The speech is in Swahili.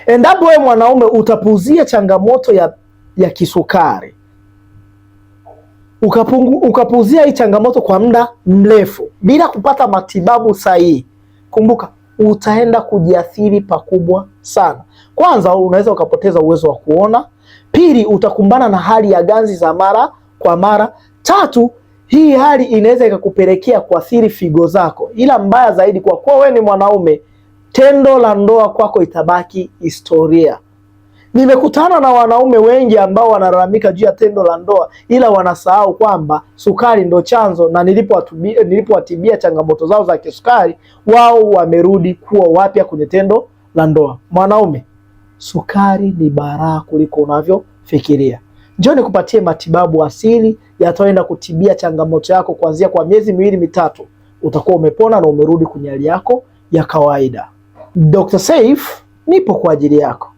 Endapo wewe mwanaume utapuuzia changamoto ya kisukari, ukapuuzia hii changamoto kwa muda mrefu bila kupata matibabu sahihi, kumbuka utaenda kujiathiri pakubwa sana. Kwanza, unaweza ukapoteza uwezo wa kuona. Pili, utakumbana na hali ya ganzi za mara kwa mara. Tatu, hii hali inaweza ikakupelekea kuathiri figo zako. Ila mbaya zaidi, kwa kuwa wewe ni mwanaume, tendo la ndoa kwako itabaki historia. Nimekutana na wanaume wengi ambao wanalalamika juu ya tendo la ndoa, ila wanasahau kwamba sukari ndo chanzo, na nilipowatibia changamoto zao za kisukari, wao wamerudi kuwa wapya kwenye tendo la ndoa. Mwanaume, sukari ni baraa kuliko unavyofikiria. Njoo nikupatie matibabu asili yataenda kutibia changamoto yako kuanzia kwa miezi 2-3. Utakuwa umepona na umerudi kwenye hali yako ya kawaida. Dr. Seif, nipo kwa ajili yako.